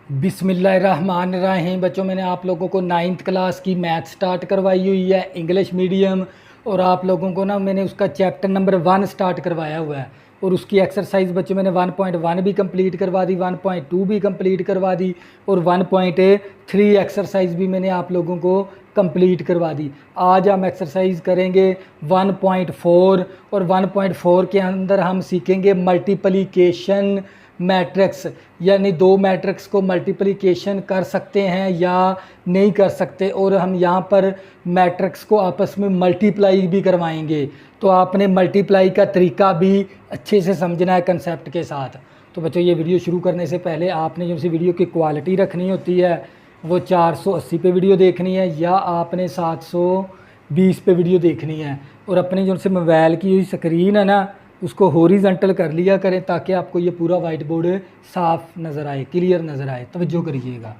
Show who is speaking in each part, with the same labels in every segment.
Speaker 1: बिस्मिल्लाहिर्रहमानिर्रहीम। बच्चों, मैंने आप लोगों को 9th क्लास की मैथ स्टार्ट करवाई हुई है, इंग्लिश मीडियम। और आप लोगों को ना मैंने उसका चैप्टर नंबर 1 स्टार्ट करवाया हुआ है। और उसकी एक्सरसाइज बच्चों मैंने 1.1 भी कंप्लीट करवा दी, 1.2 भी कंप्लीट करवा दी और 1.3 एक्सरसाइज भी मैंने आप लोगों को कंप्लीट करवा दी। आज हम एक्सरसाइज करेंगे 1.4 और 1.4 के अंदर हम सीखेंगे मल्टीप्लिकेशन मैट्रिक्स, यानी दो मैट्रिक्स को मल्टीप्लिकेशन कर सकते हैं या नहीं कर सकते। और हम यहाँ पर मैट्रिक्स को आपस में मल्टीप्लाई भी करवाएंगे। तो आपने मल्टीप्लाई का तरीका भी अच्छे से समझना है कंसेप्ट के साथ। तो बच्चों, ये वीडियो शुरू करने से पहले आपने जो सी वीडियो की क्वालिटी रखनी होती है वो 480 पे वीडियो देखनी है या आपने 720 पे वीडियो देखनी है। और अपनी जो से मोबाइल की स्क्रीन है ना उसको हॉरिजॉन्टल कर लिया करें ताकि आपको ये पूरा वाइट बोर्ड साफ नज़र आए, क्लियर नज़र आए। तवज्जो करिएगा।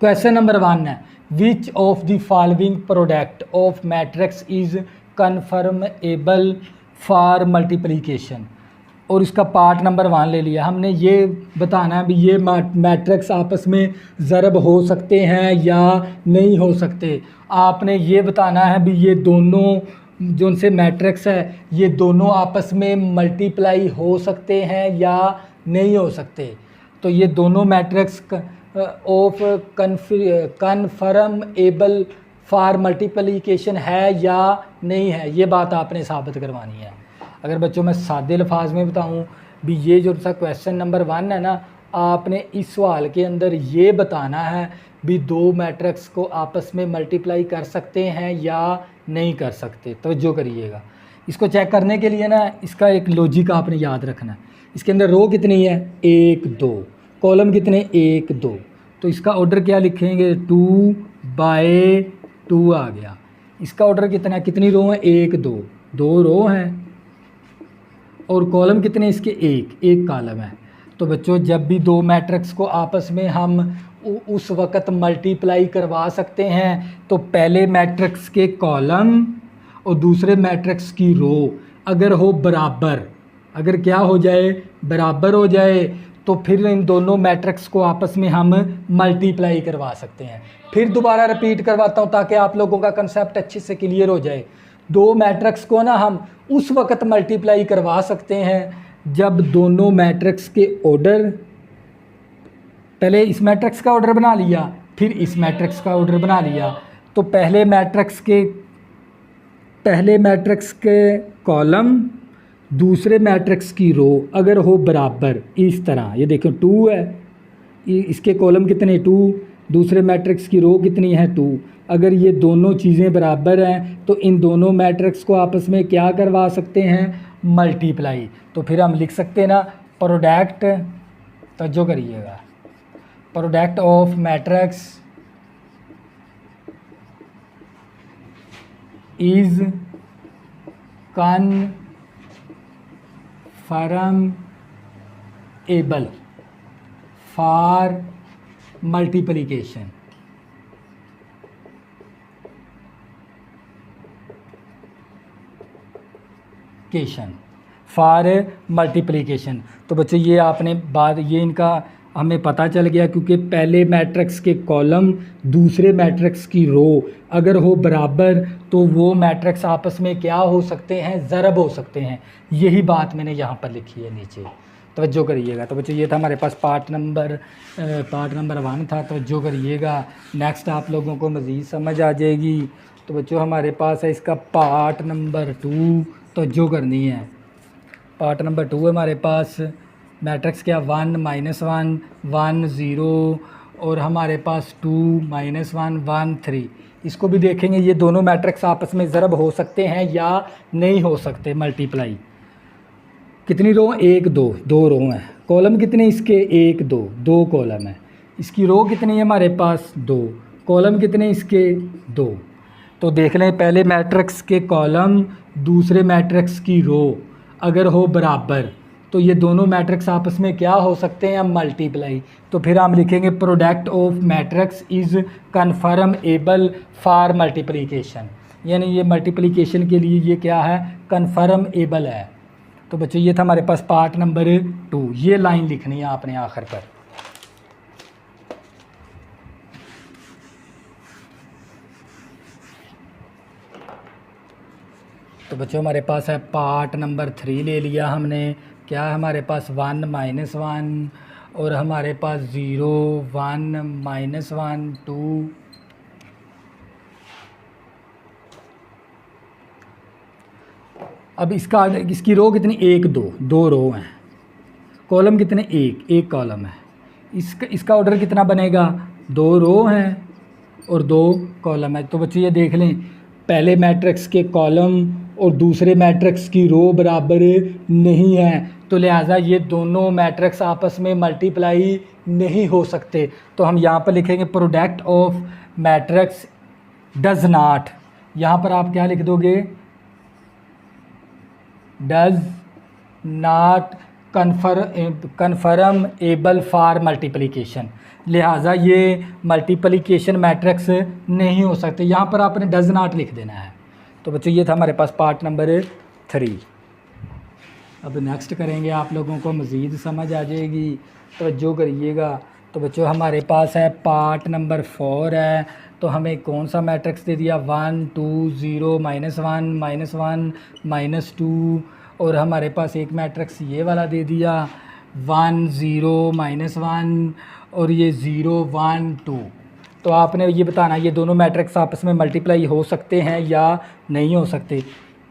Speaker 1: क्वेश्चन नंबर 1 है, which of the following product of matrix is conformable for multiplication. और इसका पार्ट नंबर 1 ले लिया हमने। ये बताना है भी ये मैट्रिक्स आपस में ज़रब हो सकते हैं या नहीं हो सकते। आपने ये बताना है भी ये दोनों जो उनसे मैट्रिक्स है ये दोनों आपस में मल्टीप्लाई हो सकते हैं या नहीं हो सकते। तो ये दोनों matrix of conformable for multiplication है या नहीं है, ये बात आपने साबित करवानी है। अगर बच्चों मैं सादे अल्फाज में बताऊं भी ये जो सा क्वेश्चन नंबर 1 है ना, आपने इस सवाल के अंदर ये बताना है भी दो मैट्रिक्स को आपस में मल्टीप्लाई कर सकते हैं या नहीं कर सकते। तवज्जो करिएगा। इसको चेक करने के लिए ना इसका एक लॉजिक आपने याद रखना है। इसके अंदर रो कितनी है 1 2, कॉलम कितने 1 2। तो इसका ऑर्डर क्या लिखेंगे 2/2 आ गया। इसका ऑर्डर कितना है, कितनी रो है 1 2, 2 रो हैं और कॉलम कितने इसके 1 कॉलम है। तो बच्चों, जब भी दो मैट्रिक्स को आपस में हम उस वक़्त मल्टीप्लाई करवा सकते हैं तो पहले मैट्रिक्स के कॉलम और दूसरे मैट्रिक्स की रो अगर हो बराबर, अगर क्या हो जाए बराबर हो जाए, तो फिर इन दोनों मैट्रिक्स को आपस में हम मल्टीप्लाई करवा सकते हैं। फिर दोबारा रिपीट करवाता हूँ ताकि आप लोगों का कंसेप्ट अच्छे से क्लियर हो जाए। दो मैट्रिक्स को ना हम उस वक़्त मल्टीप्लाई करवा सकते हैं जब दोनों मैट्रिक्स के ऑर्डर, पहले इस मैट्रिक्स का ऑर्डर बना लिया फिर इस मैट्रिक्स का ऑर्डर बना लिया। तो पहले मैट्रिक्स के कॉलम दूसरे मैट्रिक्स की रो अगर हो बराबर, इस तरह ये देखो 2 है, इसके कॉलम कितने 2, दूसरे मैट्रिक्स की रो कितनी है 2। अगर ये दोनों चीज़ें बराबर हैं तो इन दोनों मैट्रिक्स को आपस में क्या करवा सकते हैं, मल्टीप्लाई। तो फिर हम लिख सकते हैं ना प्रोडक्ट, तवज्जो करिएगा, product of matrix is conformable for multiplication. For multiplication. तो बच्चों ये आपने बात, ये इनका हमें पता चल गया क्योंकि पहले मैट्रिक्स के कॉलम दूसरे मैट्रिक्स की रो अगर हो बराबर तो वो मैट्रिक्स आपस में क्या हो सकते हैं, ज़रब हो सकते हैं। यही बात मैंने यहाँ पर लिखी है नीचे, तवज्जो करिएगा। तो बच्चों ये था हमारे पास पार्ट नंबर 1 था, तवज्जो करिएगा। नेक्स्ट आप लोगों को मज़ीद समझ आ जाएगी। तो बच्चों हमारे पास है इसका पार्ट नंबर 2, तवज्जो करनी है। पार्ट नंबर 2 है हमारे पास मैट्रिक्स क्या 1 -1 1 0 और हमारे पास 2 -1 1 3। इसको भी देखेंगे ये दोनों मैट्रिक्स आपस में ज़रब हो सकते हैं या नहीं हो सकते मल्टीप्लाई। कितनी रो 1 2, 2 रो हैं। कॉलम कितने इसके 1 2, 2 कॉलम है। इसकी रो कितनी है हमारे पास 2, कॉलम कितने इसके 2। तो देख लें पहले मैट्रिक्स के कॉलम दूसरे मैट्रिक्स की रो अगर हो बराबर तो ये दोनों मैट्रिक्स आपस में क्या हो सकते हैं, मल्टीप्लाई। तो फिर हम लिखेंगे product of matrix is conformable for multiplication, यानी ये मल्टीप्लिकेशन के लिए ये क्या है, कन्फर्मेबल है। तो बच्चों ये था हमारे पास पार्ट नंबर 2। ये लाइन लिखनी है आपने आखिर पर। तो बच्चों हमारे पास है पार्ट नंबर 3 ले लिया हमने। क्या है हमारे पास 1 -1 और हमारे पास 0 1 -1 2। अब इसकी रो कितनी 1 2 2 रो हैं, कॉलम कितने एक कॉलम है। इसका ऑर्डर कितना बनेगा, 2 रो हैं और 2 कॉलम है। तो बच्चों ये देख लें, पहले मैट्रिक्स के कॉलम और दूसरे मैट्रिक्स की रो बराबर नहीं है, तो लिहाजा ये दोनों मैट्रिक्स आपस में मल्टीप्लाई नहीं हो सकते। तो हम यहाँ पर लिखेंगे product of matrix does not, यहाँ पर आप क्या लिख दोगे, does not confirm able for multiplication. लिहाजा ये मल्टीप्लिकेशन मैट्रिक्स नहीं हो सकते। यहाँ पर आपने डज नॉट लिख देना है। तो बच्चों ये था हमारे पास पार्ट नंबर 3। अब नेक्स्ट करेंगे, आप लोगों को मज़ीद समझ आ जाएगी, तवज्जो करिएगा। तो बच्चों हमारे पास है पार्ट नंबर 4 है। तो हमें कौन सा मैट्रिक्स दे दिया, 1 2 0 -1 -1 -2, और हमारे पास एक मैट्रिक्स ये वाला दे दिया 1 0 -1 और ये 0 1 2। तो आपने ये बताना ये दोनों मैट्रिक्स आपस में मल्टीप्लाई हो सकते हैं या नहीं हो सकते।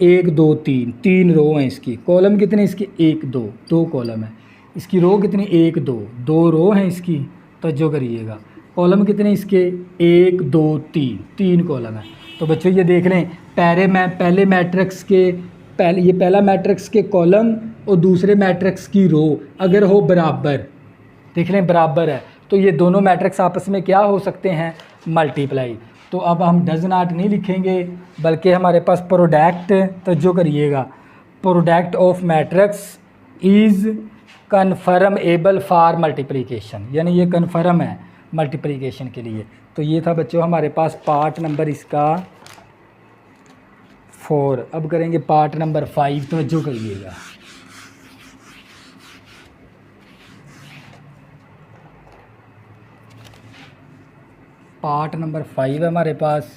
Speaker 1: 1 2 3 3 रो हैं, इसकी कॉलम कितने, इसके 1 2 2 कॉलम है। इसकी रो कितनी 1 2 2 रो हैं इसकी, तवज्जो करिएगा। कॉलम कितने इसके 1 2 3 3 कॉलम है। तो बच्चों ये देख लें, पहले मैट्रिक्स के ये पहला मैट्रिक्स के कॉलम और दूसरे मैट्रिक्स की रो अगर हो बराबर, देख लें बराबर है, तो ये दोनों मैट्रिक्स आपस में क्या हो सकते हैं, मल्टीप्लाई। तो अब हम डज नॉट नहीं लिखेंगे, बल्कि हमारे पास प्रोडक्ट, तवज्जो करिएगा, product of matrix is confirm able for multiplication, यानी ये कन्फर्म है मल्टीप्लिकेशन के लिए। तो ये था बच्चों हमारे पास पार्ट नंबर इसका 4। अब करेंगे पार्ट नंबर 5, तवज्जो करिएगा। पार्ट नंबर 5 है हमारे पास,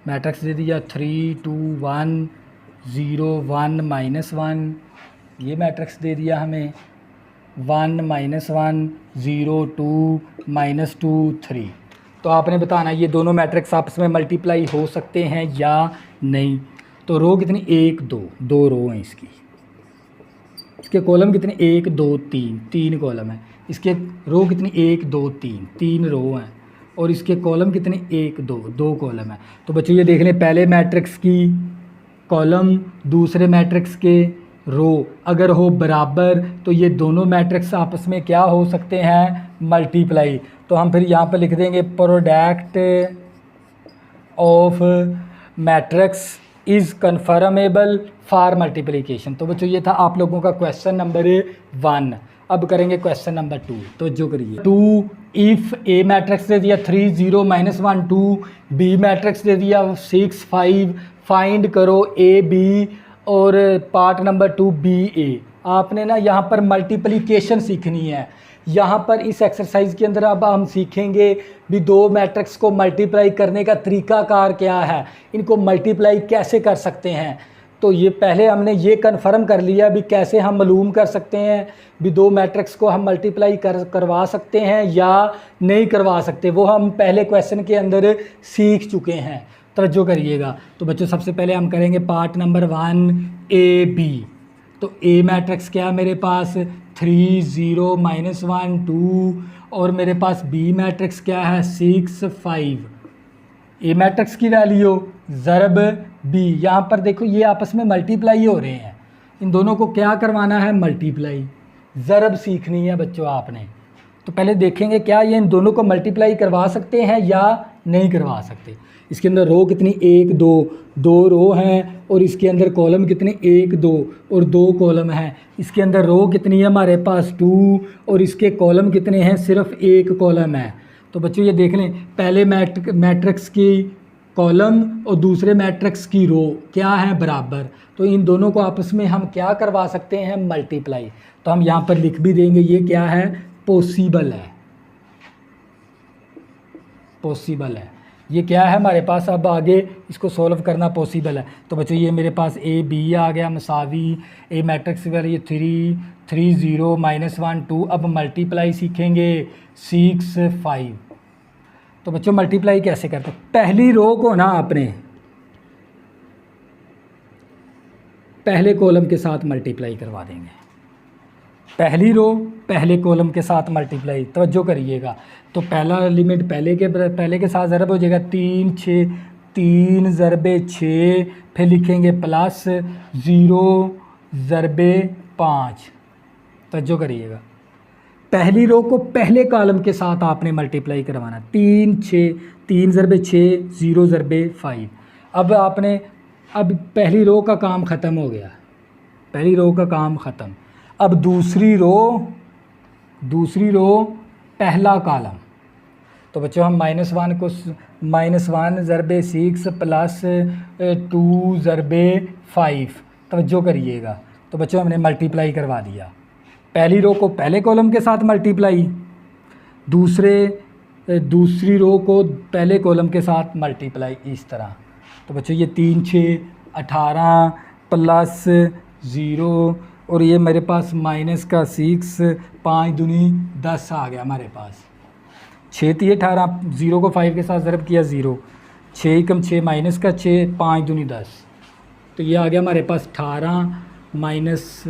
Speaker 1: मैट्रिक्स दे दिया 3 2 1 0 1 -1, ये मैट्रिक्स दे दिया हमें 1 -1 0 2 -2 3। तो आपने बताना ये दोनों मैट्रिक्स आपस में मल्टीप्लाई हो सकते हैं या नहीं। तो रो कितनी 1 2 2 रो हैं इसके कॉलम कितने 1 2 3 3 कॉलम है। इसके रो कितनी 1 2 3 3 रो हैं और इसके कॉलम कितने 1 2 2 कॉलम है। तो बच्चों ये देख लें, पहले मैट्रिक्स की कॉलम दूसरे मैट्रिक्स के रो अगर हो बराबर, तो ये दोनों मैट्रिक्स आपस में क्या हो सकते हैं, मल्टीप्लाई। तो हम फिर यहाँ पर लिख देंगे product of matrix is conformable for multiplication. तो बच्चों ये था आप लोगों का क्वेश्चन नंबर 1। अब करेंगे क्वेश्चन नंबर 2, तो जो करिए 2 इफ़ ए मैट्रिक्स दे दिया 3 0 -1 2, बी मैट्रिक्स दे दिया 6 5, फाइंड करो ए बी और पार्ट नंबर 2 बी ए। आपने ना यहाँ पर मल्टीप्लिकेशन सीखनी है। यहाँ पर इस एक्सरसाइज के अंदर अब हम सीखेंगे भी दो मैट्रिक्स को मल्टीप्लाई करने का तरीकाकार क्या है, इनको मल्टीप्लाई कैसे कर सकते हैं। तो ये पहले हमने ये कन्फर्म कर लिया भी कैसे हम मालूम कर सकते हैं भी दो मैट्रिक्स को हम मल्टीप्लाई करवा सकते हैं या नहीं करवा सकते, वो हम पहले क्वेश्चन के अंदर सीख चुके हैं। तवज्जो करिएगा। तो बच्चों सबसे पहले हम करेंगे पार्ट नंबर 1 ए बी। तो ए मैट्रिक्स क्या है मेरे पास 3 0 -1 2 और मेरे पास बी मैट्रिक्स क्या है 6 5। ए मैट्रिक्स की वैल्यू ज़रब बी, यहाँ पर देखो ये आपस में मल्टीप्लाई हो रहे हैं, इन दोनों को क्या करवाना है मल्टीप्लाई, ज़रब सीखनी है बच्चों आपने। तो पहले देखेंगे क्या ये इन दोनों को मल्टीप्लाई करवा सकते हैं या नहीं करवा सकते। इसके अंदर रो कितनी 1 2 2 रो हैं और इसके अंदर कॉलम कितने 1 2 और 2 कॉलम हैं। इसके अंदर रो कितनी है हमारे पास 2 और इसके कॉलम कितने हैं, सिर्फ 1 कॉलम है। तो बच्चों ये देख लें, पहले मैट्रिक्स की कॉलम और दूसरे मैट्रिक्स की रो क्या है बराबर, तो इन दोनों को आपस में हम क्या करवा सकते हैं मल्टीप्लाई। तो हम यहाँ पर लिख भी देंगे ये क्या है पॉसिबल है, पॉसिबल है। ये क्या है हमारे पास, अब आगे इसको सॉल्व करना पॉसिबल है। तो बच्चों ये मेरे पास ए बी आ गया मसावी ए मैट्रिक्स वाले, ये 3 0 -1 2। अब मल्टीप्लाई सीखेंगे 6 5। तो बच्चों मल्टीप्लाई कैसे करते हैं, पहली रो को ना आपने पहले कॉलम के साथ मल्टीप्लाई करवा देंगे। पहली रो पहले कॉलम के साथ मल्टीप्लाई, तवज्जो करिएगा। तो पहला एलिमेंट पहले के साथ ज़रब हो जाएगा 3 6, 3 ज़रबे 6, फिर लिखेंगे प्लस 0 ज़रबे 5। तवज्जो करिएगा, पहली रो को पहले कॉलम के साथ आपने मल्टीप्लाई करवाना। 3 6, 3 ज़रबे 6, 0 ज़रबे 5। अब पहली रो का काम ख़त्म हो गया, पहली रो का काम ख़त्म। अब दूसरी रो पहला कॉलम। तो बच्चों हम -1 को -1 ज़रबे 6 प्लस 2 ज़रबे 5। तवज्जो करिएगा। तो बच्चों हमने मल्टीप्लाई करवा दिया, पहली रो को पहले कॉलम के साथ मल्टीप्लाई, दूसरी रो को पहले कॉलम के साथ मल्टीप्लाई, इस तरह। तो बच्चों ये 3 6 18 प्लस 0 और ये मेरे पास माइनस का 6, 5 दूनी 10 आ गया हमारे पास। 6 3 18, 0 को 5 के साथ ज़रब किया 0, 6 कम 6 माइनस का 6, 5 दूनी 10। तो ये आ गया हमारे पास 18 माइनस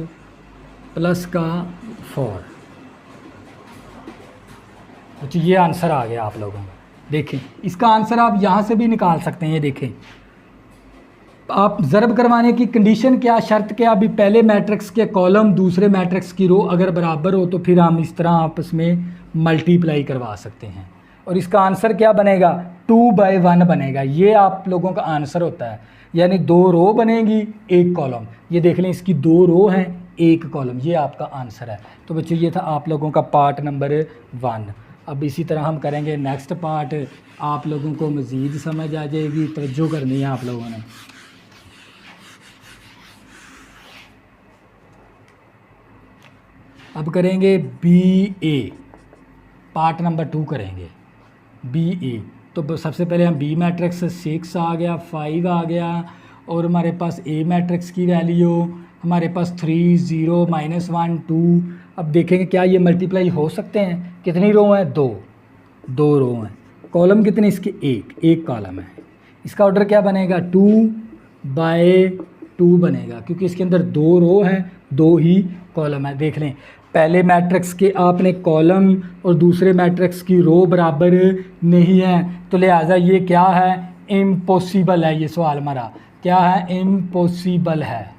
Speaker 1: प्लस का 4। अच्छा ये आंसर आ गया आप लोगों को। देखें इसका आंसर आप यहाँ से भी निकाल सकते हैं। ये देखें आप ज़रब करवाने की कंडीशन क्या, शर्त क्या, अभी पहले मैट्रिक्स के कॉलम दूसरे मैट्रिक्स की रो अगर बराबर हो तो फिर हम इस तरह आपस में मल्टीप्लाई करवा सकते हैं। और इसका आंसर क्या बनेगा, 2/1 बनेगा। ये आप लोगों का आंसर होता है, यानी 2 रो बनेगी 1 कॉलम। ये देख लें इसकी 2 रो हैं 1 कॉलम, ये आपका आंसर है। तो बच्चों ये था आप लोगों का पार्ट नंबर 1। अब इसी तरह हम करेंगे नेक्स्ट पार्ट, आप लोगों को मज़ीद समझ आ जाएगी। तवज्जो करनी है आप लोगों ने। अब करेंगे BA, पार्ट नंबर 2 करेंगे BA। तो सबसे पहले हम B मैट्रिक्स 6 आ गया, 5 आ गया, और हमारे पास A मैट्रिक्स की वैल्यू हमारे पास 3 0 -1 2। अब देखेंगे क्या ये मल्टीप्लाई हो सकते हैं। कितनी रो हैं, 2 रो हैं। कॉलम कितने इसके, 1 कॉलम है। इसका ऑर्डर क्या बनेगा, 2/2 बनेगा, क्योंकि इसके अंदर 2 रो हैं 2 ही कॉलम है। देख लें पहले मैट्रिक्स के आपने कॉलम और दूसरे मैट्रिक्स की रो बराबर नहीं है, तो लिहाजा ये क्या है, इम्पॉसिबल है। ये सवाल हमारा क्या है, इम्पॉसिबल है।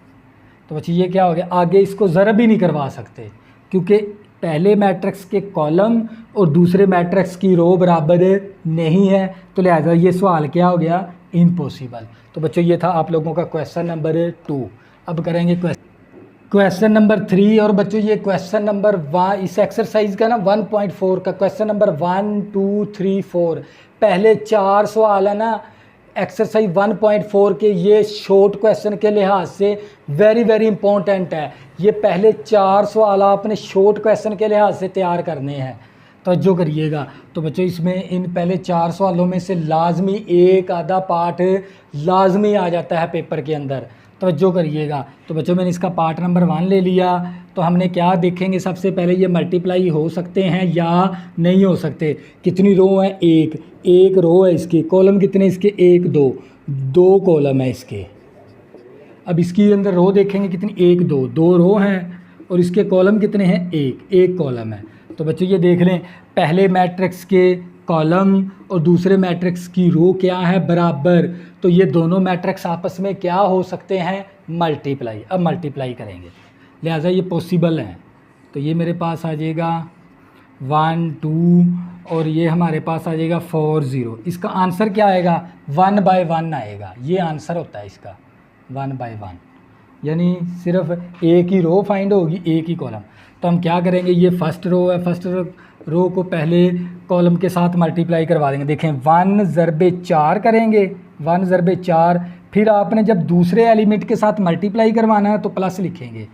Speaker 1: तो बच्चे ये क्या हो गया, आगे इसको ज़रब ही नहीं करवा सकते, क्योंकि पहले मैट्रिक्स के कॉलम और दूसरे मैट्रिक्स की रो बराबर नहीं है, तो लिहाजा ये सवाल क्या हो गया, इम्पॉसिबल। तो बच्चों ये था आप लोगों का क्वेश्चन नंबर 2। अब करेंगे क्वेश्चन नंबर 3। और बच्चों ये क्वेश्चन नंबर 1 इस एक्सरसाइज का ना 1.4 का क्वेश्चन नंबर 1 2 3 4 पहले 4 सवाल है ना एक्सरसाइज 1.4 के, ये शॉर्ट क्वेश्चन के लिहाज से वेरी इंपॉर्टेंट है। ये पहले 4 सवाल आपने शॉर्ट क्वेश्चन के लिहाज से तैयार करने हैं, तवज्जो करिएगा। तो बच्चों इसमें इन पहले 4 सवालों में से लाजमी एक आधा पार्ट लाजमी आ जाता है पेपर के अंदर, तवज्जो करिएगा। तो बच्चों मैंने इसका पार्ट नंबर 1 ले लिया। तो हमने क्या देखेंगे, सबसे पहले ये मल्टीप्लाई हो सकते हैं या नहीं हो सकते। कितनी रो है, एक रो है इसके, कॉलम कितने इसके, 1 2 कॉलम है इसके। अब इसकी अंदर रो देखेंगे कितनी, 1 2 रो हैं, और इसके कॉलम कितने हैं, 1 कॉलम है। तो बच्चों ये देख लें पहले मैट्रिक्स के कॉलम और दूसरे मैट्रिक्स की रो क्या है, बराबर। तो ये दोनों मैट्रिक्स आपस में क्या हो सकते हैं, मल्टीप्लाई। अब मल्टीप्लाई करेंगे, लिहाजा ये पॉसिबल है। तो ये मेरे पास आ जाएगा 1 2 और ये हमारे पास आ जाएगा 4 0। इसका आंसर क्या आएगा, 1/1 आएगा। ये आंसर होता है इसका 1/1, यानी सिर्फ एक ही रो फाइंड होगी, एक ही कॉलम। तो हम क्या करेंगे, ये फर्स्ट रो है, फर्स्ट रो को पहले कॉलम के साथ मल्टीप्लाई करवा देंगे। देखें 1 ज़रबे 4 करेंगे, 1 ज़रबे 4। फिर आपने जब दूसरे एलिमेंट के साथ मल्टीप्लाई करवाना है तो प्लस लिखेंगे,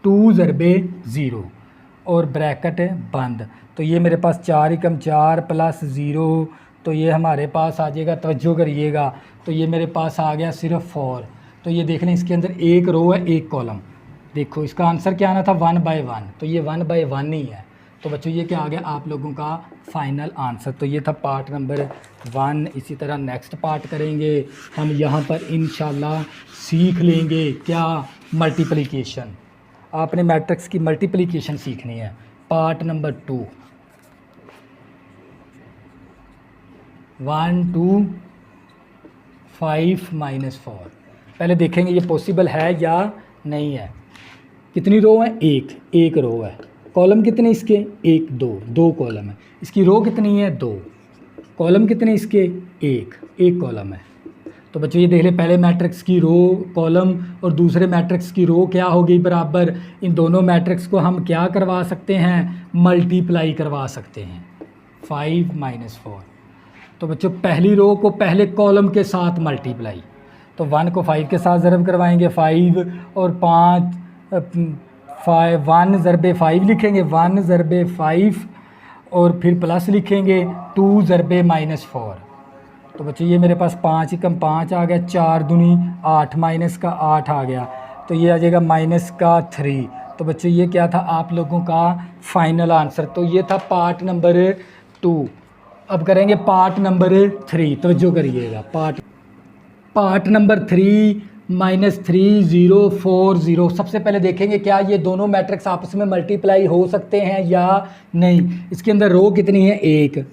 Speaker 1: 2 ज़रबे 0 और ब्रैकेट बंद। तो ये मेरे पास 4 एकम 4 प्लस 0 तो ये हमारे पास आ जाएगा, तवज्जो करिएगा, तो ये मेरे पास आ गया सिर्फ 4। तो ये देख लें इसके अंदर एक रो है एक कॉलम। देखो इसका आंसर क्या आना था 1/1, तो ये 1/1 ही है। तो बच्चों ये क्या आ गया आप लोगों का फाइनल आंसर। तो ये था पार्ट नंबर 1। इसी तरह नेक्स्ट पार्ट करेंगे हम, यहाँ पर इंशाल्लाह सीख लेंगे क्या, मल्टीप्लिकेशन। आपने मैट्रिक्स की मल्टीप्लिकेशन सीखनी है, पार्ट नंबर 2। 1 2 5 -4। पहले देखेंगे ये पॉसिबल है या नहीं है। कितनी रो है, एक रो है। कॉलम कितने इसके, 1 2 कॉलम है। इसकी रो कितनी है, 2। कॉलम कितने इसके, एक कॉलम है। तो बच्चों ये देख ले, पहले मैट्रिक्स की रो कॉलम और दूसरे मैट्रिक्स की रो क्या हो गई बराबर। इन दोनों मैट्रिक्स को हम क्या करवा सकते हैं, मल्टीप्लाई करवा सकते हैं, 5 -4। तो बच्चों पहली रो को पहले कॉलम के साथ मल्टीप्लाई, तो 1 को 5 के साथ ज़रब करवाएंगे, 5 और 5 1 ज़रबे 5 लिखेंगे, 1 ज़रबे 5 और फिर प्लस लिखेंगे 2 ज़रबे -4। तो बच्चों ये मेरे पास 5 एकम 5 आ गया, 4 दूनी 8 माइनस का 8 आ गया, तो ये आ जाएगा माइनस का 3। तो बच्चों ये क्या था आप लोगों का फाइनल आंसर। तो ये था पार्ट नंबर 2। अब करेंगे पार्ट नंबर 3, तवज्जो करिएगा। Part number 3 -3 0 4 0। सबसे पहले देखेंगे क्या ये दोनों मैट्रिक्स आपस में मल्टीप्लाई हो सकते हैं या नहीं। इसके अंदर रो कितनी है, 1,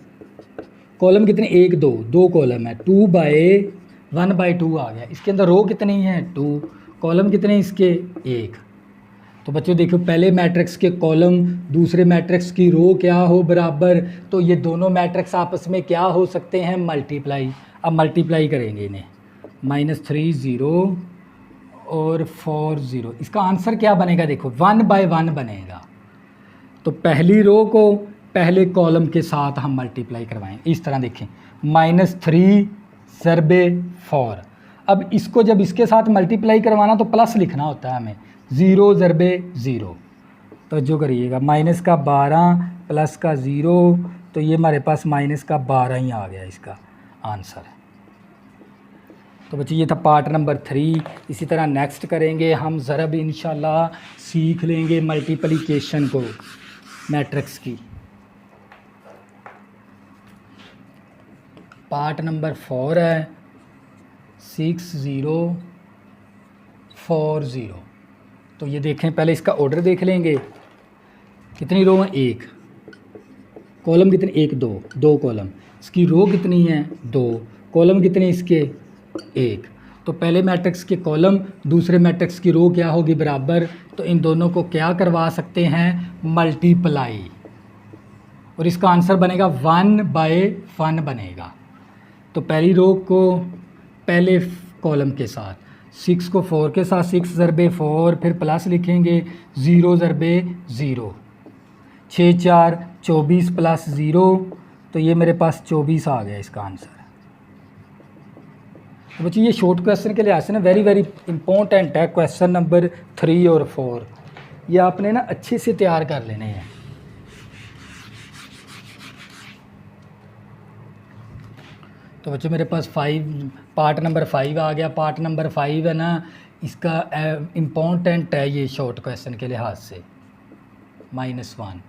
Speaker 1: कॉलम कितने, 1 2 कॉलम है, 2/1/2 आ गया। इसके अंदर रो कितनी है, 2, कॉलम कितने इसके, 1। तो बच्चों देखो पहले मैट्रिक्स के कॉलम दूसरे मैट्रिक्स की रो क्या हो बराबर, तो ये दोनों मैट्रिक्स आपस में क्या हो सकते हैं, मल्टीप्लाई। अब मल्टीप्लाई करेंगे इन्हें, -3 0 और 4 0। इसका आंसर क्या बनेगा, देखो 1/1 बनेगा। तो पहली रो को पहले कॉलम के साथ हम मल्टीप्लाई करवाएंगे, इस तरह देखें, -3 ज़रबे 4। अब इसको जब इसके साथ मल्टीप्लाई करवाना तो प्लस लिखना होता है हमें, 0 ज़रबे 0। तो जो करिएगा, माइनस का 12 प्लस का 0, तो ये हमारे पास माइनस का 12 ही आ गया इसका आंसर। तो बच्चे ये था पार्ट नंबर 3। इसी तरह नेक्स्ट करेंगे हम ज़रब, इंशाल्लाह सीख लेंगे मल्टीप्लिकेशन को मैट्रिक्स की। पार्ट नंबर 4 है 6 0 4 0। तो ये देखें, पहले इसका ऑर्डर देख लेंगे। कितनी रो है, 1, कॉलम कितने, 1 2 कॉलम। इसकी रो कितनी है, 2, कॉलम कितने इसके, 1। तो पहले मैट्रिक्स के कॉलम दूसरे मैट्रिक्स की रो क्या होगी बराबर, तो इन दोनों को क्या करवा सकते हैं, मल्टीप्लाई, और इसका आंसर बनेगा 1/1 बनेगा। तो पहली रो को पहले कॉलम के साथ, 6 को 4 के साथ, 6 ज़रबे 4, फिर प्लस लिखेंगे 0 ज़रबे 0, 6 4 24 प्लस 0, तो ये मेरे पास 24 आ गया इसका आंसर। तो बच्चों ये शॉर्ट क्वेश्चन के लिहाज से ना वेरी इंपॉर्टेंट है, क्वेश्चन नंबर 3 और 4 ये आपने ना अच्छे से तैयार कर लेने हैं। तो बच्चों मेरे पास पार्ट नंबर 5 आ गया। पार्ट नंबर 5 है ना, इसका इम्पोर्टेंट है ये शॉर्ट क्वेश्चन के लिहाज से। -1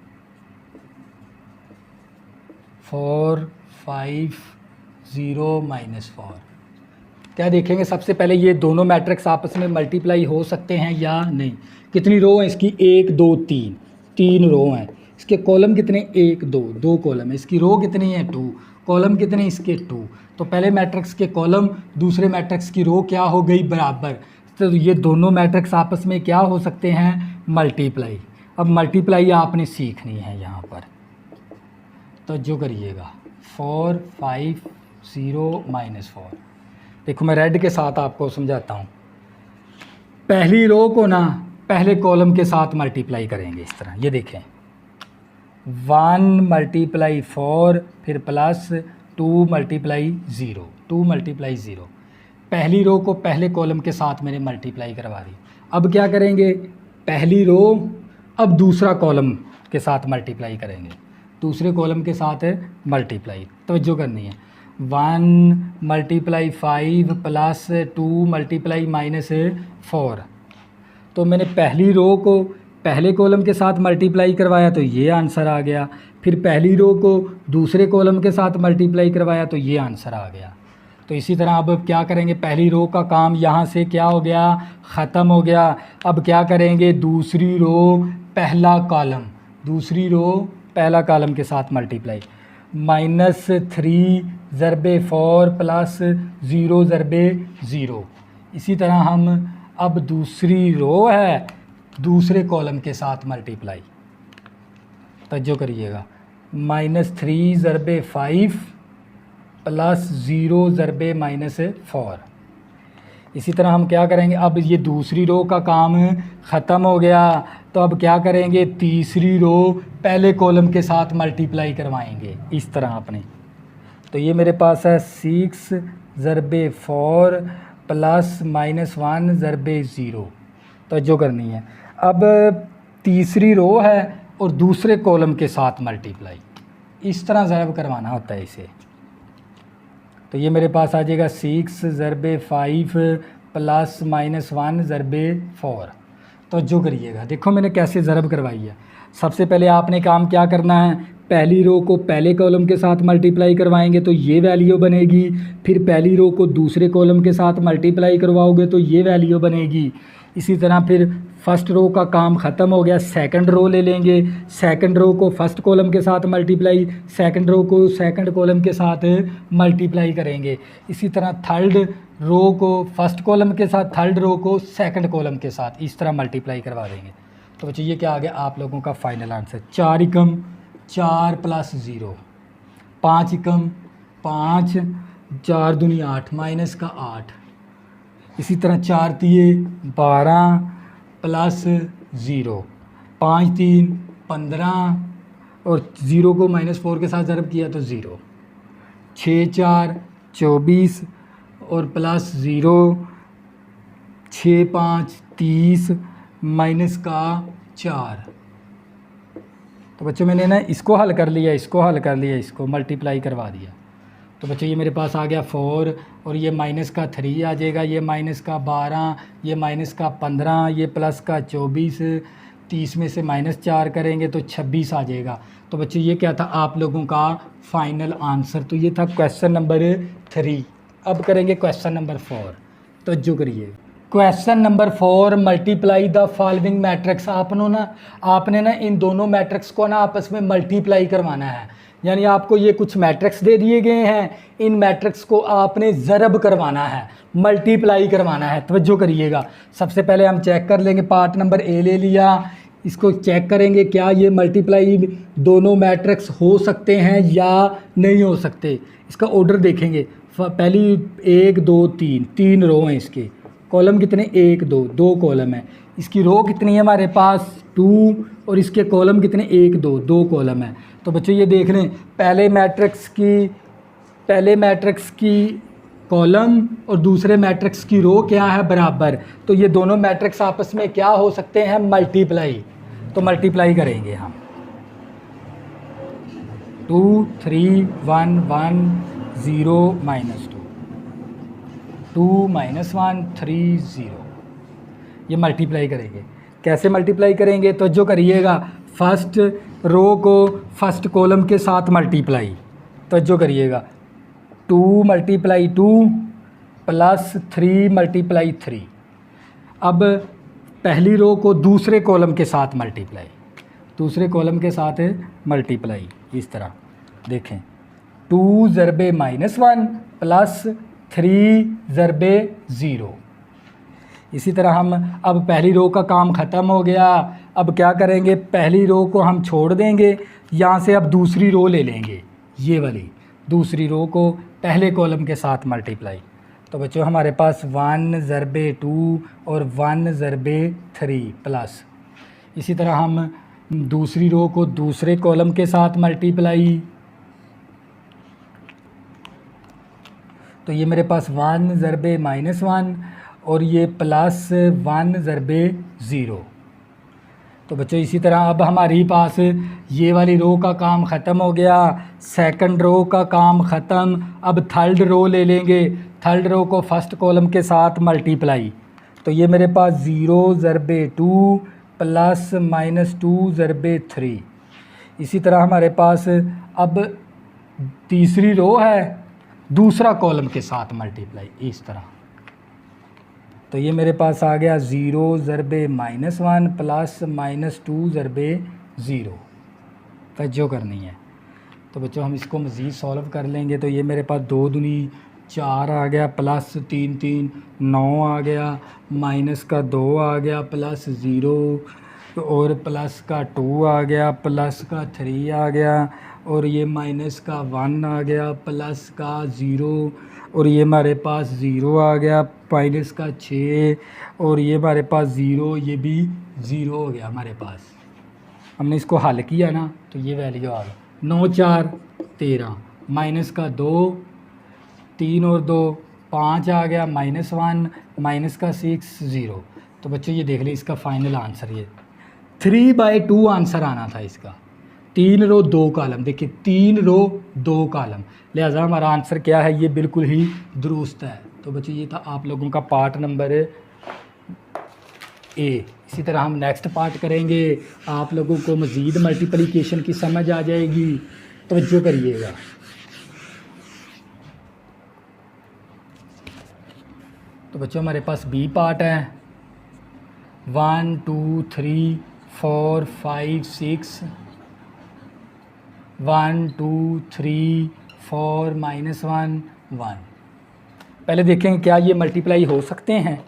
Speaker 1: 4 5 0 -4। क्या देखेंगे, सबसे पहले ये दोनों मैट्रिक्स आपस में मल्टीप्लाई हो सकते हैं या नहीं। कितनी रो है इसकी, 1 2 3 रो हैं। इसके कॉलम कितने, 1 2 कॉलम है। इसकी रो कितनी है, 2, कॉलम कितने इसके, 2। तो पहले मैट्रिक्स के कॉलम दूसरे मैट्रिक्स की रो क्या हो गई बराबर। तो ये दोनों मैट्रिक्स आपस में क्या हो सकते हैं, मल्टीप्लाई। अब मल्टीप्लाई आपने सीखनी है यहाँ पर, तो जो करिएगा 4 5 0 -4। देखो मैं रेड के साथ आपको समझाता हूँ। पहली रो को ना पहले कॉलम के साथ मल्टीप्लाई करेंगे इस तरह, ये देखें 1 × 4 फिर प्लस 2 × 0, 2 × 0। पहली रो को पहले कॉलम के साथ मैंने मल्टीप्लाई करवा दी। अब क्या करेंगे, पहली रो अब दूसरा कॉलम के साथ मल्टीप्लाई करेंगे। दूसरे कॉलम के साथ मल्टीप्लाई। तवज्जो करनी है। 1 मल्टीप्लाई 5 प्लस 2 मल्टीप्लाई -4। तो मैंने पहली रो को पहले कॉलम के साथ मल्टीप्लाई करवाया तो ये आंसर आ गया, फिर पहली रो को दूसरे कॉलम के साथ मल्टीप्लाई करवाया तो ये आंसर आ गया। तो इसी तरह अब क्या करेंगे, पहली रो का काम यहाँ से क्या हो गया, ख़त्म हो गया। अब क्या करेंगे, दूसरी रो पहला कॉलम, दूसरी रो पहला कॉलम के साथ मल्टीप्लाई। -3 ज़रबे 4 प्लस 0 ज़रबे 0। इसी तरह हम अब दूसरी रो है दूसरे कॉलम के साथ मल्टीप्लाई। तवज्जो करिएगा, -3 ज़रबे 5 प्लस 0 ज़रबे -4। इसी तरह हम क्या करेंगे, अब ये दूसरी रो का काम ख़त्म हो गया, तो अब क्या करेंगे, तीसरी रो पहले कॉलम के साथ मल्टीप्लाई करवाएंगे इस तरह अपने। तो ये मेरे पास है 6 ज़रबे 4 प्लस -1 ज़रबे 0। तो जो करनी है, अब तीसरी रो है और दूसरे कॉलम के साथ मल्टीप्लाई, इस तरह ज़रब करवाना होता है इसे। तो ये मेरे पास आ जाएगा 6 ज़रबे 5 प्लस -1 ज़रबे 4। तो जो करिएगा, देखो मैंने कैसे ज़रब करवाई है। सबसे पहले आपने काम क्या करना है, पहली रो को पहले कॉलम के साथ मल्टीप्लाई करवाएंगे तो ये वैल्यू बनेगी, फिर पहली रो को दूसरे कॉलम के साथ मल्टीप्लाई करवाओगे तो ये वैल्यू बनेगी। इसी तरह फिर फर्स्ट रो का काम ख़त्म हो गया, सेकंड रो ले लेंगे, सेकंड रो को फर्स्ट कॉलम के साथ मल्टीप्लाई, सेकंड रो को सेकंड कॉलम के साथ मल्टीप्लाई करेंगे। इसी तरह थर्ड रो को फर्स्ट कॉलम के साथ, थर्ड रो को सेकंड कॉलम के साथ, इस तरह मल्टीप्लाई करवा देंगे। तो बच्चों ये क्या आ गया आप लोगों का फाइनल आंसर, 4 एकम 4 प्लस 0, 5 एकम 5, 4 दूनी 8 माइनस का 8। इसी तरह 4 तिये 12 प्लस 0, 5 3 15 और 0 को -4 के साथ ज़रब किया तो 0, 6 4 24 और प्लस 0, 6 5 30 माइनस का 4। तो बच्चों मैंने ना इसको हल कर लिया, इसको हल कर लिया, इसको मल्टीप्लाई करवा दिया। तो बच्चों ये मेरे पास आ गया 4 और ये माइनस का 3 आ जाएगा, ये माइनस का 12, ये माइनस का 15, ये प्लस का 24, 30 में से -4 करेंगे तो 26 आ जाएगा। तो बच्चों ये क्या था आप लोगों का फाइनल आंसर। तो ये था क्वेश्चन नंबर 3। अब करेंगे क्वेश्चन नंबर 4। तो जो करिए, question number 4, multiply the following matrix. आपने ना इन दोनों मैट्रिक्स को ना आपस में मल्टीप्लाई करवाना है, यानी आपको ये कुछ मैट्रिक्स दे दिए गए हैं, इन मैट्रिक्स को आपने ज़रब करवाना है, मल्टीप्लाई करवाना है। तवज्जो करिएगा, सबसे पहले हम चेक कर लेंगे, पार्ट नंबर ए ले लिया, इसको चेक करेंगे क्या ये मल्टीप्लाई दोनों मैट्रिक्स हो सकते हैं या नहीं हो सकते। इसका ऑर्डर देखेंगे, पहली 1 2 3, 3 रो हैं, इसके कॉलम कितने 1 2, 2 कॉलम है। इसकी रो कितनी है हमारे पास 2 और इसके कॉलम कितने 1 2, 2 कॉलम है। तो बच्चों ये देख लें, पहले मैट्रिक्स की कॉलम और दूसरे मैट्रिक्स की रो क्या है, बराबर। तो ये दोनों मैट्रिक्स आपस में क्या हो सकते हैं, मल्टीप्लाई। तो मल्टीप्लाई करेंगे हम, 2 3 1 1 0 -2, 2 -1 3 0। ये मल्टीप्लाई करेंगे। कैसे मल्टीप्लाई करेंगे, तो जो करिएगा, फर्स्ट रो को फर्स्ट कॉलम के साथ मल्टीप्लाई। तो जो करिएगा, 2 × 2 प्लस 3 × 3। अब पहली रो को दूसरे कॉलम के साथ मल्टीप्लाई, दूसरे कॉलम के साथ मल्टीप्लाई, इस तरह देखें, 2 ज़रबे -1 प्लस 3 ज़रबे 0। इसी तरह हम अब पहली रो का काम ख़त्म हो गया। अब क्या करेंगे, पहली रो को हम छोड़ देंगे, यहाँ से अब दूसरी रो ले लेंगे, ये वाली दूसरी रो को पहले कॉलम के साथ मल्टीप्लाई। तो बच्चों हमारे पास 1 ज़रबे 2 और 1 ज़रबे 3 प्लस, इसी तरह हम दूसरी रो को दूसरे कॉलम के साथ मल्टीप्लाई। तो ये मेरे पास 1 ज़रबे -1 और ये प्लस 1 ज़रबे 0। तो बच्चों इसी तरह अब हमारी पास ये वाली रो का काम ख़त्म हो गया, सेकंड रो का काम ख़त्म। अब थर्ड रो ले लेंगे। थर्ड रो को फर्स्ट कॉलम के साथ मल्टीप्लाई, तो ये मेरे पास 0 ज़रबे 2 प्लस -2 ज़रबे 3। इसी तरह हमारे पास अब तीसरी रो है, दूसरा कॉलम के साथ मल्टीप्लाई इस तरह। तो ये मेरे पास आ गया 0 ज़रबे -1 प्लस -2 ज़रबे 0। तवज्जो करनी है। तो बच्चों हम इसको मज़ीद सॉल्व कर लेंगे। तो ये मेरे पास 2 दूनी 4 आ गया, प्लस 3 3 9 आ गया, माइनस का 2 आ गया, प्लस 0 और प्लस का 2 आ गया, प्लस का 3 आ गया, और ये माइनस का 1 आ गया, प्लस का 0, और ये हमारे पास 0 आ गया, माइनस का 6, और ये हमारे पास 0, ये भी 0 हो गया हमारे पास। हमने इसको हल किया ना, तो ये वैल्यू आ गई 9 4 13, माइनस का 2, 3 और 2 5 आ गया, -1, माइनस का 6 0। तो बच्चों ये देख लें इसका फाइनल आंसर, ये 3/2 आंसर आना था इसका। 3 रो 2 कॉलम, देखिए 3 रो 2 कॉलम, लिहाजा हमारा आंसर क्या है, ये बिल्कुल ही दुरुस्त है। तो बच्चों ये था आप लोगों का पार्ट नंबर ए। इसी तरह हम नेक्स्ट पार्ट करेंगे, आप लोगों को मज़ीद मल्टीप्लिकेशन की समझ आ जाएगी। तवज्जो करिएगा। तो बच्चों हमारे पास बी पार्ट है, 1 2 3 4 5 6, 1 2 3 4 -1 1। पहले देखेंगे क्या ये मल्टीप्लाई हो सकते हैं।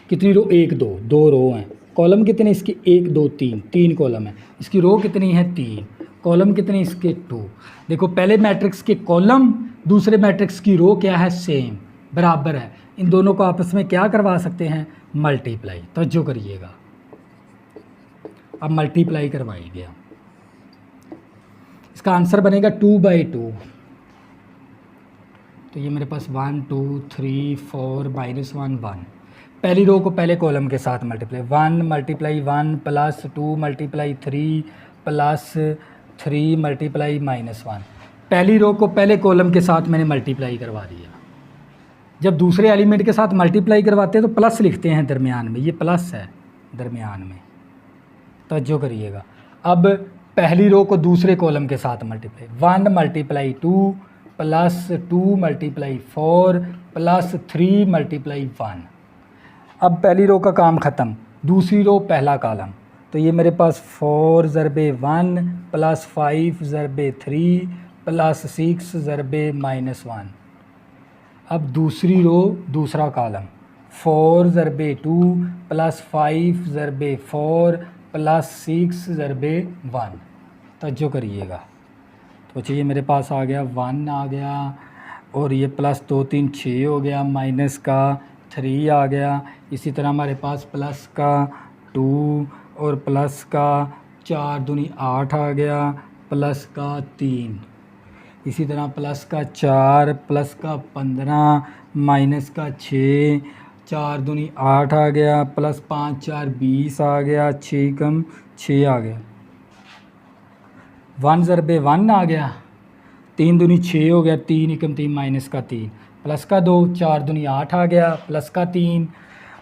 Speaker 1: कितनी रो, 1 2 2 रो हैं। कॉलम कितने इसके, 1 2 3 3 कॉलम है। इसकी रो कितनी है, 3। कॉलम कितने इसके, 2। देखो पहले मैट्रिक्स के कॉलम, दूसरे मैट्रिक्स की रो क्या है, सेम बराबर है। इन दोनों को आपस में क्या करवा सकते हैं, मल्टीप्लाई। तवज्जो करिएगा, अब मल्टीप्लाई करवाएंगे हम। इसका आंसर बनेगा 2/2। तो ये मेरे पास 1 2 3 4 -1 1। पहली रो को पहले कॉलम के साथ मल्टीप्लाई, 1 × 1 प्लस 2 × 3 प्लस 3 × -1। पहली रो को पहले कॉलम के साथ मैंने मल्टीप्लाई करवा दिया। जब दूसरे एलिमेंट के साथ मल्टीप्लाई करवाते हैं तो प्लस लिखते हैं दरमियान में, ये प्लस है दरमियान में। तवज्जो करिएगा। अब पहली रो को दूसरे कॉलम के साथ मल्टीप्लाई, 1 × 2 प्लस 2 × 4 प्लस 3 × 1। अब पहली रो का काम ख़त्म, दूसरी रो पहला कॉलम। तो ये मेरे पास 4 ज़रबे 1 प्लस 5 ज़रबे 3 प्लस 6 ज़रबे -1। अब दूसरी रो दूसरा कॉलम, 4 ज़रबे 2 प्लस 5 ज़रबे 4 प्लस 6 ज़रबे 1। तवज्जो करिएगा। तो चाहिए मेरे पास आ गया 1 आ गया, और ये प्लस 2 3 6 हो गया, माइनस का 3 आ गया। इसी तरह हमारे पास प्लस का 2 और प्लस का 4 दूनी 8 आ गया, प्लस का 3। इसी तरह प्लस का 4, प्लस का 15, माइनस का 6, 4 दूनी 8 आ गया, प्लस 5 4 20 आ गया, 6 कम 6 आ गया, 1 ज़रबे 1 आ गया, 3 दूनी 6 हो गया, 3 एकम 3 माइनस का 3, प्लस का 2, 4 दूनी 8 आ गया, प्लस का 3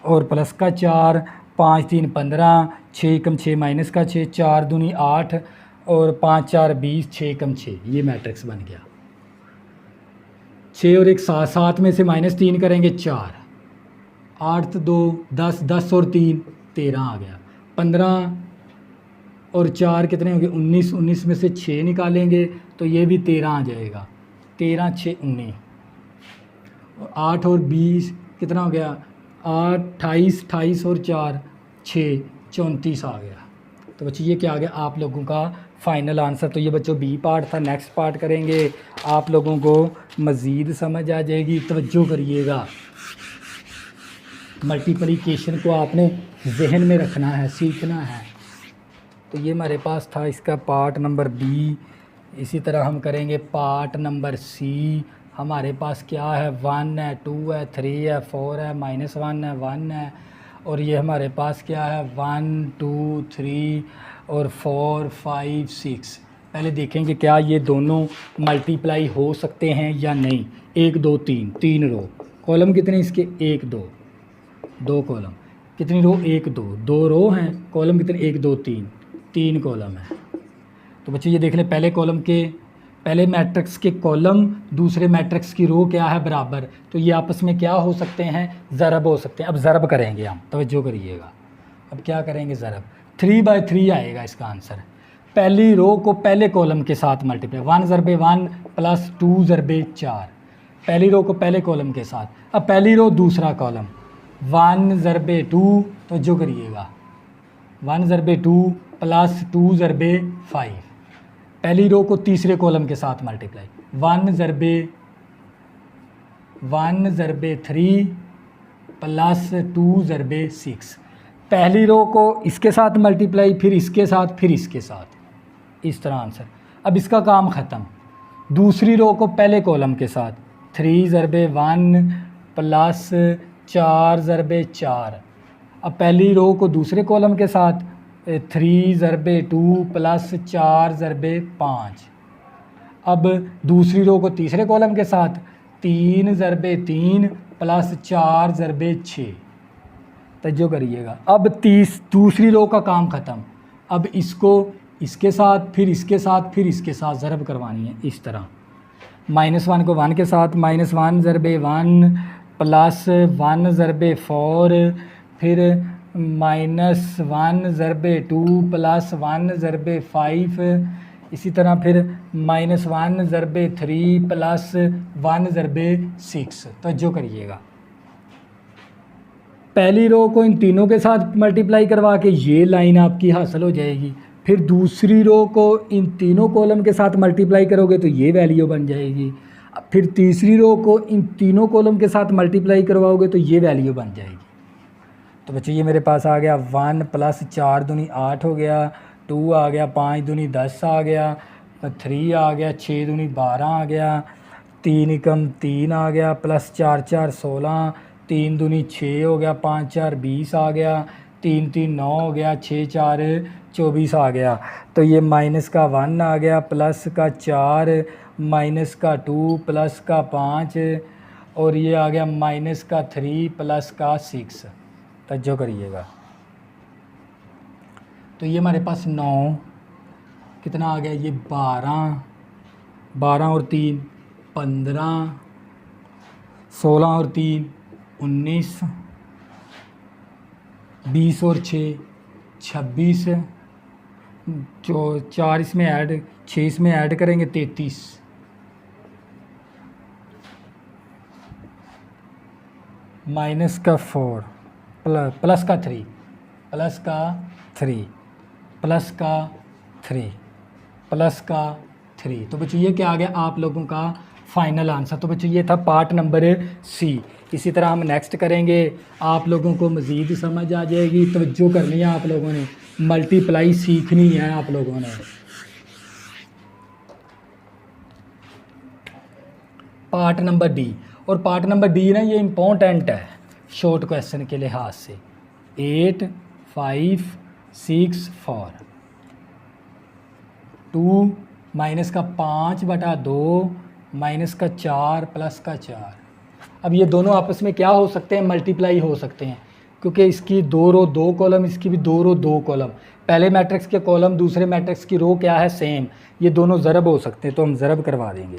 Speaker 1: और प्लस का 4, 5 3 15, 6 एकम 6 माइनस का 6, 4 दूनी 8 और 5 4 20, 6 एकम 6। ये मैट्रिक्स बन गया। 6 और 1 7, 7 में से -3 करेंगे 4, 8 2 10, 10 और 3 13 आ गया, 15 और 4 कितने होंगे, 19, 19 में से 6 निकालेंगे तो ये भी 13 आ जाएगा, 13 6 19, 8 और 20 कितना हो गया, 8 28, 28 और 4 6 34 आ गया। तो बच्चों ये क्या आ गया आप लोगों का फाइनल आंसर। तो ये बच्चों बी पार्ट था। नेक्स्ट पार्ट करेंगे, आप लोगों को मज़ीद समझ आ जाएगी। तवज्जो करिएगा, मल्टीप्लिकेशन को आपने जहन में रखना है, सीखना है। तो ये हमारे पास था इसका पार्ट नंबर बी। इसी तरह हम करेंगे पार्ट नंबर सी। हमारे पास क्या है, 1 है, 2 है, 3 है, 4 है, -1 है, 1 है और ये हमारे पास क्या है 1 2 3 और 4 5 6। पहले देखेंगे क्या ये दोनों मल्टीप्लाई हो सकते हैं या नहीं। 1 2 3, 3 रो, कॉलम कितने इसके 1 2, 2 कॉलम, कितनी रो 1 2, 2 रो हैं, कॉलम कितने 1 2 3, 3 कॉलम है। तो बच्चे ये देख लें पहले कॉलम के, पहले मैट्रिक्स के कॉलम दूसरे मैट्रिक्स की रो क्या है बराबर, तो ये आपस में क्या हो सकते हैं, ज़रब हो सकते हैं। अब ज़रब करेंगे हम, तवज्जो करिएगा। अब क्या करेंगे ज़रब, 3/3 आएगा इसका आंसर। पहली रो को पहले कॉलम के साथ मल्टीप्लाई, 1 ज़रबे 1 प्लस 2 ज़रबे 4, पहली रो को पहले कॉलम के साथ। अब पहली रो दूसरा कॉलम 1 ज़रबे 2, तवज्जो करिएगा, 1 ज़रबे 2 प्लस 2 ज़रबे 5, पहली रो को तीसरे कॉलम के साथ मल्टीप्लाई, 1 ज़रबे 3 प्लस 2 ज़रबे 6, पहली रो को इसके साथ मल्टीप्लाई, फिर इसके साथ, फिर इसके साथ, इस तरह आंसर। अब इसका काम ख़त्म। दूसरी रो को पहले कॉलम के साथ 3 ज़रबे 1 प्लस 4 ज़रबे 4, अब पहली रो को दूसरे कॉलम के साथ 3 ज़रबे 2 प्लस 4 ज़रबे 5, अब दूसरी रो को तीसरे कॉलम के साथ 3 ज़रबे 3 प्लस 4 ज़रबे 6, तवज्जो करिएगा। अब दूसरी रो का काम ख़त्म। अब इसको इसके साथ, फिर इसके साथ, फिर इसके साथ ज़रब करवानी है इस तरह। -1 को 1 के साथ, -1 ज़रबे 1 प्लस 1 ज़रबे 4, फिर -1 ज़रबे 2 प्लस 1 ज़रबे 5, इसी तरह फिर -1 ज़रबे 3 प्लस 1 ज़रबे 6, तवज्जो करिएगा। पहली रो को इन तीनों के साथ मल्टीप्लाई करवा के ये लाइन आपकी हासिल हो जाएगी, फिर दूसरी रो को इन तीनों कॉलम के साथ मल्टीप्लाई करोगे तो ये वैल्यू बन जाएगी, फिर तीसरी रो को इन तीनों कॉलम के साथ मल्टीप्लाई करवाओगे तो ये वैल्यू बन जाएगी। तो बच्चे ये मेरे पास आ गया 1 प्लस 4 दूनी 8 हो गया, 2 आ गया, 5 दूनी 10 आ गया, 3 आ गया, 6 दूनी 12 आ गया, 3 एकम 3 आ गया, प्लस 4 4 16, 3 दूनी 6 हो गया, 5 4 20 आ गया, 3 3 9 हो गया, 6 4 24 आ गया। तो ये माइनस का 1 आ गया, प्लस का 4, माइनस का 2, प्लस का 5, और ये आ गया माइनस का 3 प्लस का 6, तवज्जो करिएगा। तो ये हमारे पास 9, कितना आ गया, ये 12, 12 और 3 15, 16 और 3 19, 20 और 6 26, जो 4 इसमें ऐड, 6 इसमें ऐड करेंगे 33, माइनस का 4 प्लस का 3 प्लस का 3 प्लस का 3 प्लस का 3। तो बच्चों ये क्या आ गया आप लोगों का फाइनल आंसर। तो बच्चों ये था पार्ट नंबर सी। इसी तरह हम नेक्स्ट करेंगे, आप लोगों को मज़ीद समझ आ जाएगी। तवज्जो करनी है आप लोगों ने, मल्टीप्लाई सीखनी है आप लोगों ने। पार्ट नंबर डी, और पार्ट नंबर डी ना ये इम्पोर्टेंट है शॉर्ट क्वेश्चन के लिहाज से। 8 5 6 4 2 माइनस का 5/2 माइनस का 4 प्लस का 4। अब ये दोनों आपस में क्या हो सकते हैं, मल्टीप्लाई हो सकते हैं, क्योंकि इसकी 2 रो 2 कॉलम, इसकी भी 2 रो 2 कॉलम। पहले मैट्रिक्स के कॉलम दूसरे मैट्रिक्स की रो क्या है, सेम। ये दोनों ज़रब हो सकते हैं, तो हम ज़रब करवा देंगे।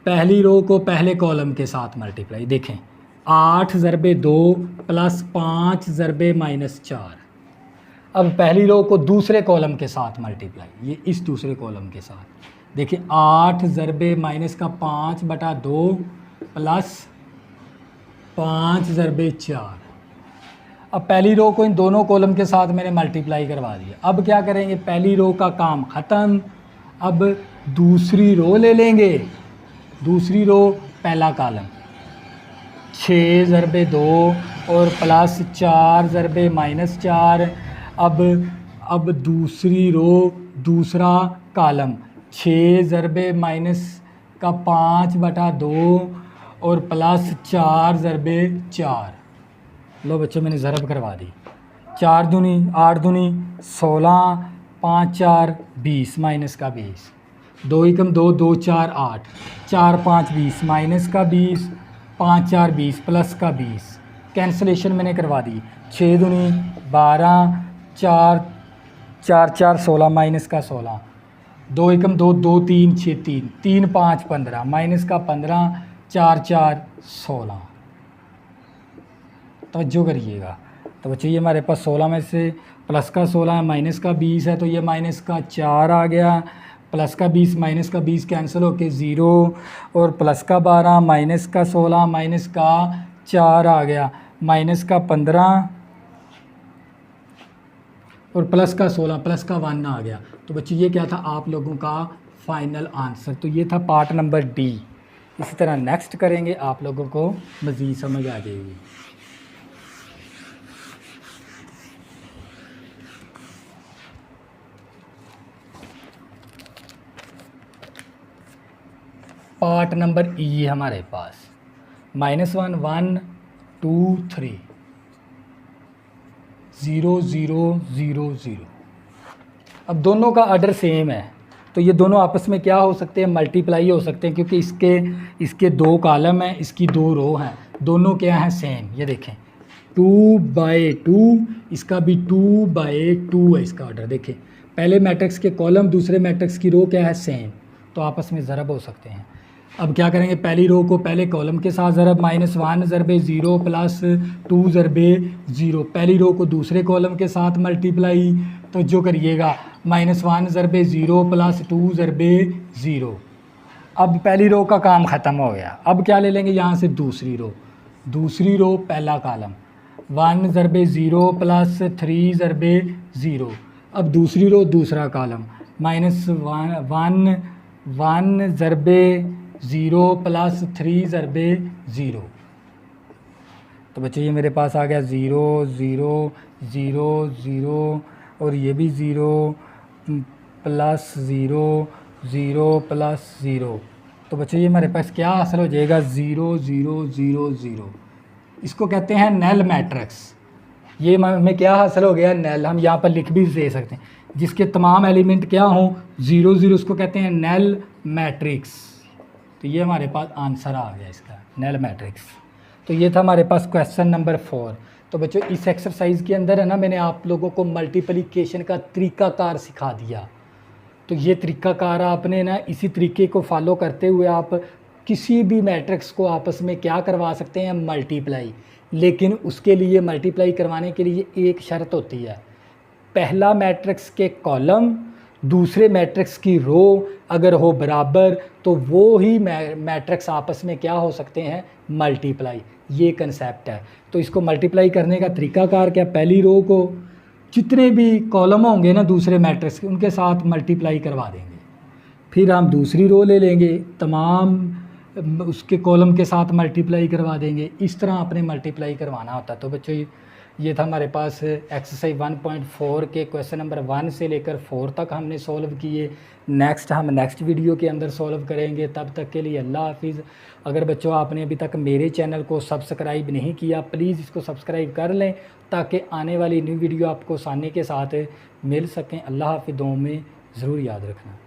Speaker 1: पहली रो को पहले कॉलम के साथ मल्टीप्लाई, देखें 8 ज़रबे 2 प्लस 5 ज़रबे -4। अब पहली रो को दूसरे कॉलम के साथ मल्टीप्लाई, ये इस दूसरे कॉलम के साथ, देखिए 8 ज़रबे -5/2 प्लस 5 ज़रबे 4। अब पहली रो को इन दोनों कॉलम के साथ मैंने मल्टीप्लाई करवा दिया। अब क्या करेंगे, पहली रो का काम ख़त्म। अब दूसरी रो ले लेंगे, दूसरी रो पहला कॉलम 6 ज़रबे 2 और प्लस 4 ज़रबे -4। अब दूसरी रो दूसरा कॉलम 6 ज़रबे -5/2 और प्लस 4 ज़रबे 4। लो बच्चों मैंने ज़रब करवा दी। 4 दूनी 8 दूनी 16, 5 4 20 माइनस का 20, 2 एकम 2, 2 4 8, 4 5 20 माइनस का 20, 5 4 20 प्लस का 20। कैंसलेशन मैंने करवा दी। 6 दूनी 12, 4 4 4 16 माइनस का 16, 2 एकम 2, 2 3 6 3, 3 5 15 माइनस का 15, 4 4 16। तवज्जो करिएगा। तो बच्चों ये हमारे पास 16 में से प्लस का 16 है, माइनस का 20 है, तो ये माइनस का 4 आ गया, प्लस का 20 माइनस का 20 कैंसिल होके 0, और प्लस का 12 माइनस का 16 माइनस का 4 आ गया, माइनस का 15 और प्लस का 16 प्लस का 1 आ गया। तो बच्चों ये क्या था आप लोगों का फाइनल आंसर। तो ये था पार्ट नंबर डी। इसी तरह नेक्स्ट करेंगे, आप लोगों को मज़ीद समझ आ जाएगी। पार्ट नंबर ई है हमारे पास, -1 1 2 3 0 0 0 0। अब दोनों का ऑर्डर सेम है, तो ये दोनों आपस में क्या हो सकते हैं, मल्टीप्लाई हो सकते हैं, क्योंकि इसके 2 कॉलम हैं, इसकी 2 रो हैं, दोनों क्या हैं सेम। ये देखें 2/2, इसका भी 2/2 है इसका ऑर्डर। देखें पहले मैट्रिक्स के कॉलम दूसरे मैट्रिक्स की रो क्या है सेम, तो आपस में ज़रब हो सकते हैं। अब क्या करेंगे, पहली रो को पहले कॉलम के साथ ज़रब, -1 ज़रबे 0 प्लस 2 ज़रबे 0। पहली रो को दूसरे कॉलम के साथ मल्टीप्लाई, तो जो करिएगा -1 ज़रबे 0 प्लस 2 ज़रबे 0। अब पहली रो का काम ख़त्म हो गया। अब क्या ले लेंगे यहाँ से दूसरी रो पहला कॉलम 1 ज़रबे 0 प्लस 3 ज़रबे 0। अब दूसरी रो दूसरा कॉलम -1 ज़रबे 0 प्लस 3 ज़रबे 0। तो बच्चों ये मेरे पास आ गया 0 0 0 0, और ये भी 0 प्लस 0 0 प्लस 0। तो बच्चों ये हमारे पास क्या हासिल हो जाएगा, 0 0 0 0। इसको कहते हैं नल मैट्रिक्स। ये हमें क्या हासिल हो गया, नल। हम यहाँ पर लिख भी दे सकते हैं, जिसके तमाम एलिमेंट क्या हों 0 0, उसको कहते हैं नल मैट्रिक्स। तो ये हमारे पास आंसर आ गया इसका, नल मैट्रिक्स। तो ये था हमारे पास क्वेश्चन नंबर 4। तो बच्चों इस एक्सरसाइज के अंदर है ना, मैंने आप लोगों को मल्टीप्लिकेशन का तरीक़ाकार सिखा दिया। तो ये तरीक़ाकार आपने ना इसी तरीके को फॉलो करते हुए आप किसी भी मैट्रिक्स को आपस में क्या करवा सकते हैं, मल्टीप्लाई। लेकिन उसके लिए मल्टीप्लाई करवाने के लिए एक शर्त होती है, पहला मैट्रिक्स के कॉलम दूसरे मैट्रिक्स की रो अगर हो बराबर, तो वो ही मैट्रिक्स आपस में क्या हो सकते हैं, मल्टीप्लाई। ये कंसेप्ट है। तो इसको मल्टीप्लाई करने का तरीक़ाकार क्या, पहली रो को जितने भी कॉलम होंगे ना दूसरे मैट्रिक्स के, उनके साथ मल्टीप्लाई करवा देंगे। फिर हम दूसरी रो ले लेंगे, तमाम उसके कॉलम के साथ मल्टीप्लाई करवा देंगे। इस तरह आपने मल्टीप्लाई करवाना होता है। तो बच्चों ये था हमारे पास एक्सरसाइज 1.4 के क्वेश्चन नंबर 1 से लेकर 4 तक हमने सॉल्व किए। हम नेक्स्ट वीडियो के अंदर सॉल्व करेंगे। तब तक के लिए अल्लाह हाफिज़। अगर बच्चों आपने अभी तक मेरे चैनल को सब्सक्राइब नहीं किया, प्लीज़ इसको सब्सक्राइब कर लें, ताकि आने वाली न्यू वीडियो आपको आसानी के साथ मिल सकें। अल्लाह हाफिज़। दुआओं में ज़रूर याद रखना।